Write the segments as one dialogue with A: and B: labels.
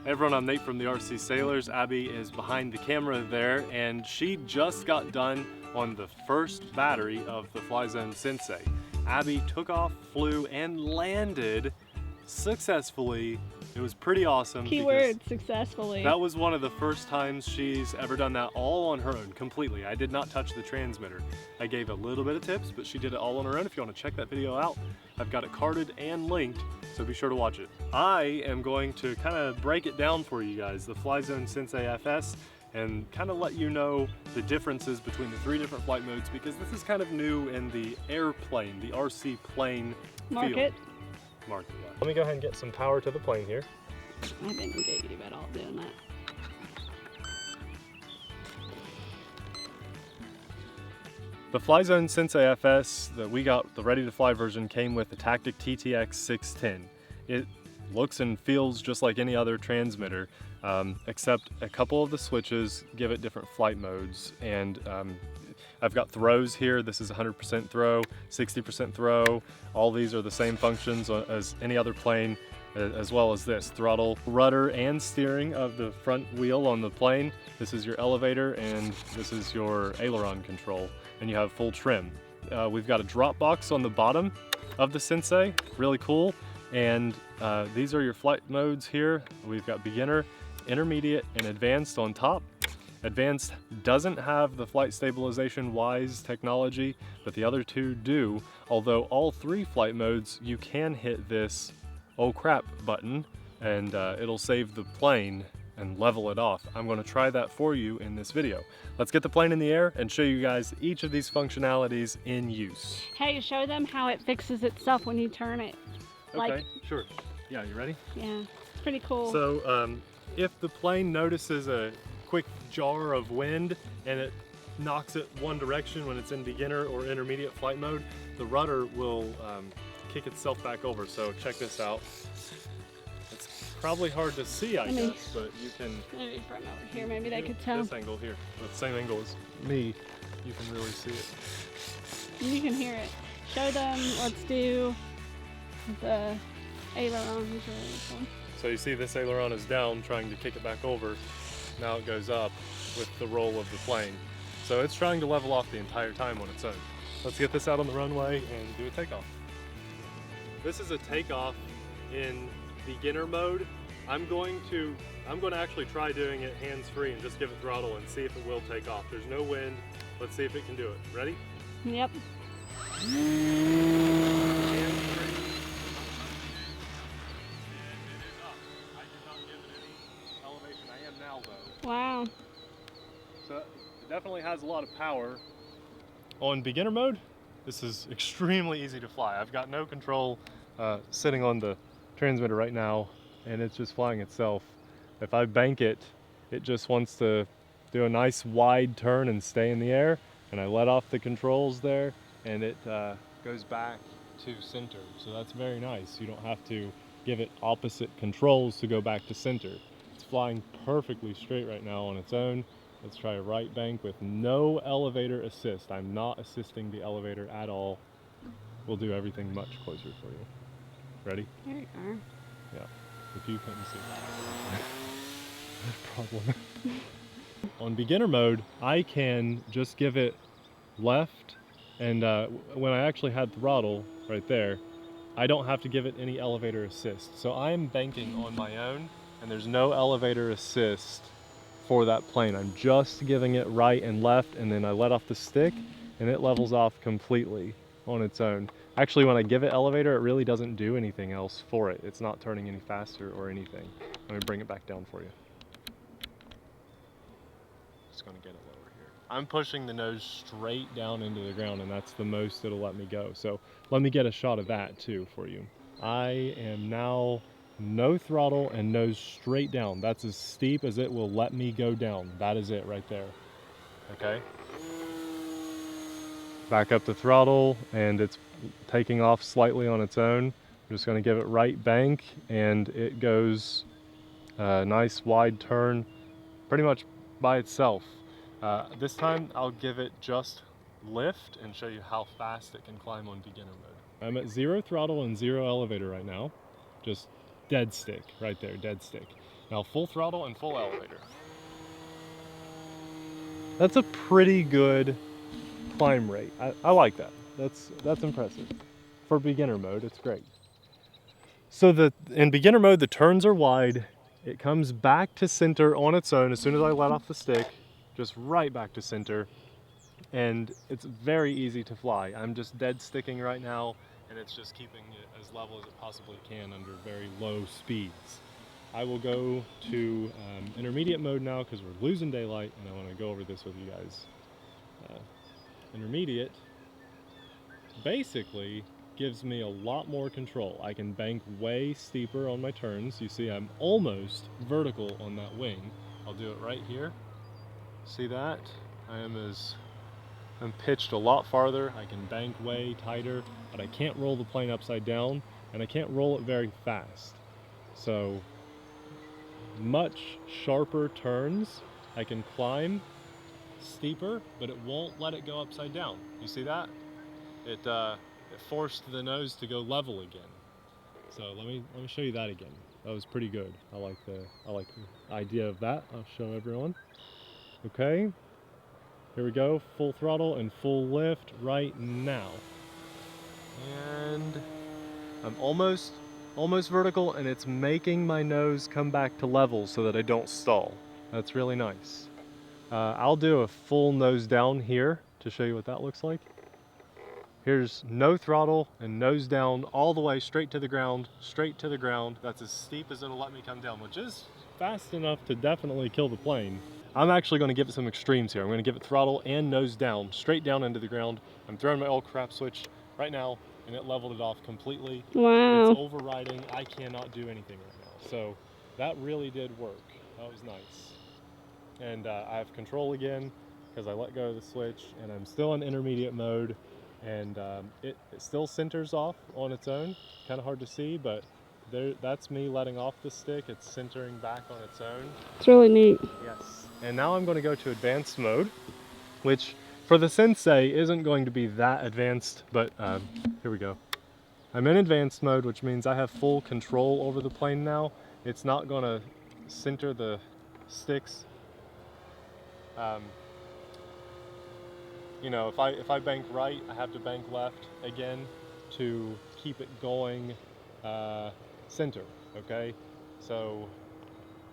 A: Hey everyone, I'm Nate from TheRcSaylors. Abby is behind the camera there, and she just got done on the first battery of the Flyzone Sensei. Abby took off, flew, and landed successfully. It was pretty awesome.
B: Keyword, successfully.
A: That was one of the first times she's ever done that all on her own, completely. I did not touch the transmitter. I gave a little bit of tips, but she did it all on her own. If you want to check that video out, I've got it carded and linked, so be sure to watch it. I am going to kind of break it down for you guys, the Flyzone Sensei FS, and kind of let you know the differences between the 3 different flight modes, because this is kind of new in the airplane, the RC plane
B: market.
A: Yeah. Let me go ahead and get some power to the plane here.
B: I didn't get you at all doing that.
A: The Flyzone Sensei FS that we got, the ready to fly version, came with the Tactic TTX 610. It looks and feels just like any other transmitter, except a couple of the switches give it different flight modes. And I've got throws here. This is 100% throw, 60% throw. All these are the same functions as any other plane, as well as this throttle, rudder, and steering of the front wheel on the plane. This is your elevator, and this is your aileron control, and you have full trim. We've got a drop box on the bottom of the Sensei, really cool. And these are your flight modes here. We've got beginner, intermediate, and advanced on top. Advanced doesn't have the flight stabilization WISE technology, but the other 2 do. Although all 3 flight modes, you can hit this oh crap button, and it'll save the plane and level it off. I'm going to try that for you in this video. Let's get the plane in the air and show you guys each of these functionalities in use.
B: Hey, show them how it fixes itself when you turn it.
A: Okay, sure. Yeah, you ready?
B: Yeah, it's pretty cool.
A: So if the plane notices a quick jar of wind and it knocks it one direction when it's in beginner or intermediate flight mode, the rudder will kick itself back over. So check this out. It's probably hard to see, I guess, but you can...
B: Maybe from over here, maybe they could tell.
A: This angle here, the same angle as me, you can really see it.
B: You can hear it. Show them, let's do the aileron.
A: So you see this aileron is down, trying to kick it back over. Now it goes up with the roll of the plane. So it's trying to level off the entire time on its own. Let's get this out on the runway and do a takeoff. This is a takeoff in beginner mode. I'm going to actually try doing it hands-free and just give it throttle and see if it will take off. There's no wind. Let's see if it can do it. Ready?
B: Yep. Wow.
A: So it definitely has a lot of power. On beginner mode, this is extremely easy to fly. I've got no control sitting on the transmitter right now, and it's just flying itself. If I bank it, it just wants to do a nice wide turn and stay in the air, and I let off the controls there, and it goes back to center. So that's very nice. You don't have to give it opposite controls to go back to center. It's flying perfectly straight right now on its own. Let's try a right bank with no elevator assist. I'm not assisting the elevator at all. We'll do everything much closer for you. Ready?
B: There you are.
A: Yeah, if you couldn't see. No problem. On beginner mode, I can just give it left, and when I actually had throttle right there, I don't have to give it any elevator assist. So I'm banking on my own, and there's no elevator assist for that plane. I'm just giving it right and left, and then I let off the stick, and it levels off completely on its own. Actually, when I give it elevator, it really doesn't do anything else for it. It's not turning any faster or anything. Let me bring it back down for you. Just gonna get it lower here. I'm pushing the nose straight down into the ground, and that's the most it'll let me go. So let me get a shot of that too for you. I am now no throttle and nose straight down. That's as steep as it will let me go down. That is it right there. Okay. Back up the throttle, and it's taking off slightly on its own. I'm just going to give it right bank, and it goes nice wide turn pretty much by itself. This time I'll give it just lift and show you how fast it can climb on beginner mode. I'm at 0 throttle and 0 elevator right now. Just dead stick right there, dead stick. Now full throttle and full elevator. That's a pretty good climb rate. I like that. That's impressive. For beginner mode, it's great. So in beginner mode, the turns are wide. It comes back to center on its own as soon as I let off the stick, just right back to center. And it's very easy to fly. I'm just dead sticking right now, and it's just keeping it as level as it possibly can under very low speeds. I will go to intermediate mode now because we're losing daylight, and I want to go over this with you guys. Intermediate basically gives me a lot more control. I can bank way steeper on my turns. You see I'm almost vertical on that wing. I'll do it right here. See that? I'm pitched a lot farther. I can bank way tighter, but I can't roll the plane upside down, and I can't roll it very fast. So much sharper turns. I can climb steeper, but it won't let it go upside down. You see that? It forced the nose to go level again. So let me show you that again. That was pretty good. I like the idea of that. I'll show everyone. Okay. Here we go. Full throttle and full lift right now. And I'm almost vertical, and it's making my nose come back to level so that I don't stall. That's really nice. I'll do a full nose down here to show you what that looks like. Here's no throttle and nose down all the way straight to the ground, straight to the ground. That's as steep as it'll let me come down, which is fast enough to definitely kill the plane. I'm actually going to give it some extremes here. I'm going to give it throttle and nose down, straight down into the ground. I'm throwing my old crap switch right now, and it leveled it off completely.
B: Wow.
A: It's overriding. I cannot do anything right now. So that really did work. That was nice. And I have control again because I let go of the switch, and I'm still in intermediate mode. And it still centers off on its own. Kind of hard to see, but that's me letting off the stick. It's centering back on its own.
B: It's really neat.
A: Yes. And now I'm going to go to advanced mode, which for the Sensei isn't going to be that advanced, but here we go. I'm in advanced mode, which means I have full control over the plane now. It's not going to center the sticks. You know, if I bank right, I have to bank left again to keep it going center, okay? So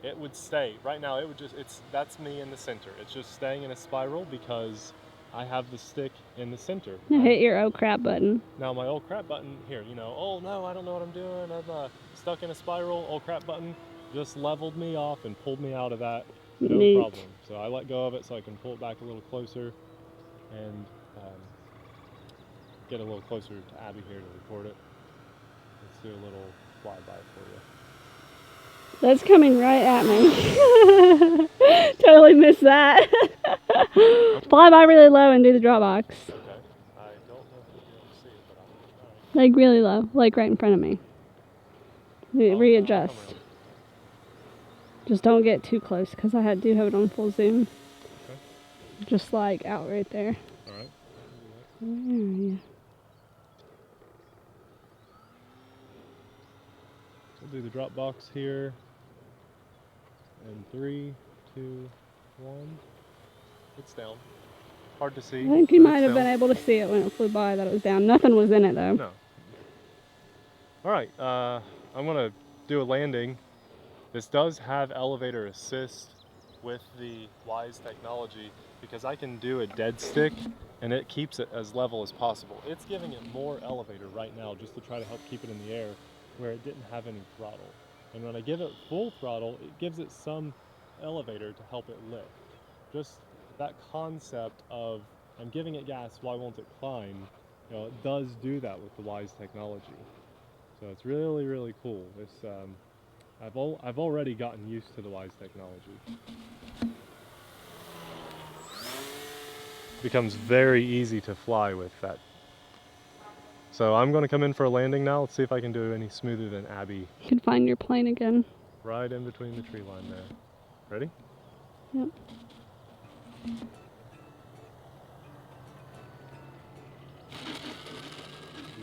A: it would stay. Right now, it would just, that's me in the center. It's just staying in a spiral because I have the stick in the center.
B: Hit your oh crap button.
A: Now my oh crap button here, you know, oh no, I don't know what I'm doing. I'm stuck in a spiral. Oh crap button just leveled me off and pulled me out of that. No
B: Neat.
A: problem. So I let go of it so I can pull it back a little closer and get a little closer to Abby here to record it. Let's do a little flyby for you.
B: That's coming right at me. Totally missed that. Fly by really low and do the Dropbox.
A: Okay. I don't know if you'll be able to see it, but I'm gonna
B: Like really low, like right in front of me.
A: try.
B: Readjust.
A: Come around.
B: Just don't get too close because I do have it on full zoom.
A: Okay.
B: Just like out right there.
A: All right.
B: Yeah.
A: We'll do the Dropbox here. And 3, 2, 1. It's down. Hard to see.
B: I think you
A: but
B: might
A: it's
B: have been
A: down.
B: able to see it when it flew by that it was down. Nothing was in it though.
A: No. All right. I'm gonna do a landing. This does have elevator assist with the Wise technology because I can do a dead stick and it keeps it as level as possible. It's giving it more elevator right now just to try to help keep it in the air where it didn't have any throttle. And when I give it full throttle, it gives it some elevator to help it lift. Just that concept of I'm giving it gas, why won't it climb? You know, it does do that with the Wise technology. So it's really, really cool. This, I've already gotten used to the Wise technology. Becomes very easy to fly with that. So I'm going to come in for a landing now. Let's see if I can do any smoother than Abby.
B: You can find your plane again.
A: Right in between the tree line there. Ready?
B: Yep.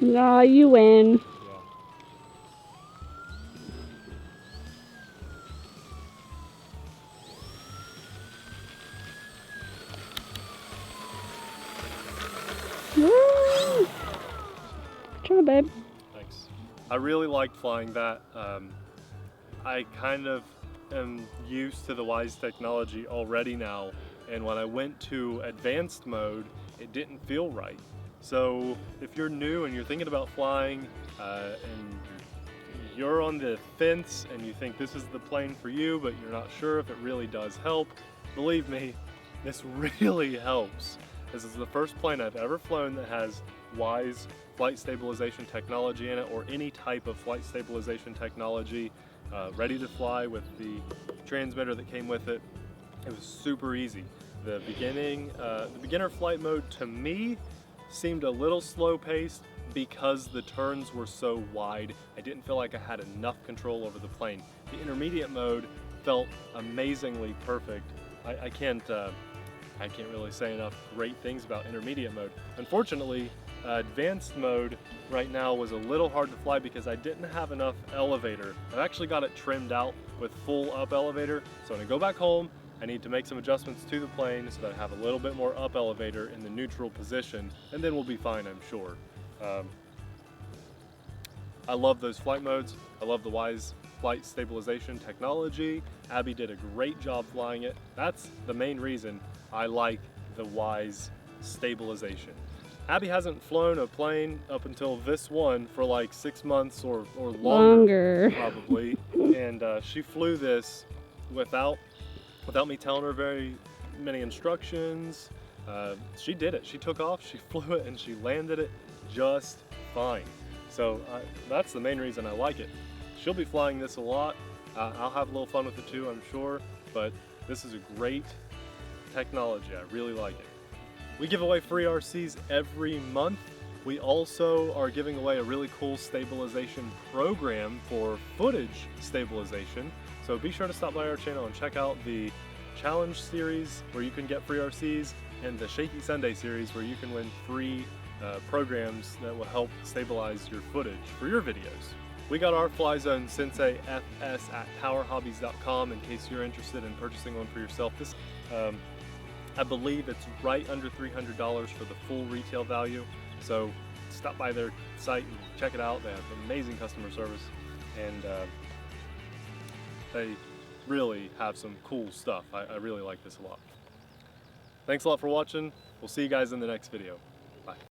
B: No, you win.
A: Yeah. I really liked flying that. I kind of am used to the Wise technology already now, and when I went to advanced mode, it didn't feel right. So if you're new and you're thinking about flying, and you're on the fence and you think this is the plane for you, but you're not sure if it really does help, believe me, this really helps. This is the first plane I've ever flown that has Wise flight stabilization technology in it, or any type of flight stabilization technology, ready to fly with the transmitter that came with it. It was super easy. The beginner flight mode to me seemed a little slow paced because the turns were so wide. I didn't feel like I had enough control over the plane. The intermediate mode felt amazingly perfect. I can't really say enough great things about intermediate mode. Unfortunately, advanced mode right now was a little hard to fly because I didn't have enough elevator. I've actually got it trimmed out with full up elevator, so when I go back home, I need to make some adjustments to the plane so that I have a little bit more up elevator in the neutral position, and then we'll be fine, I'm sure. I love those flight modes. I love the Wise flight stabilization technology. Abby did a great job flying it. That's the main reason I like the Wise stabilization. Abby hasn't flown a plane up until this one for like 6 months or longer. Probably. And she flew this without me telling her very many instructions. She did it. She took off, she flew it, and she landed it just fine. So that's the main reason I like it. She'll be flying this a lot. I'll have a little fun with it too, I'm sure, but this is a great technology. I really like it. We give away free RCs every month. We also are giving away a really cool stabilization program for footage stabilization. So be sure to stop by our channel and check out the Challenge series where you can get free RCs, and the Shaky Sunday series where you can win free programs that will help stabilize your footage for your videos. We got our Flyzone Sensei FS at towerhobbies.com in case you're interested in purchasing one for yourself. This, I believe it's right under $300 for the full retail value. So stop by their site and check it out. They have amazing customer service, and they really have some cool stuff. I really like this a lot. Thanks a lot for watching. We'll see you guys in the next video.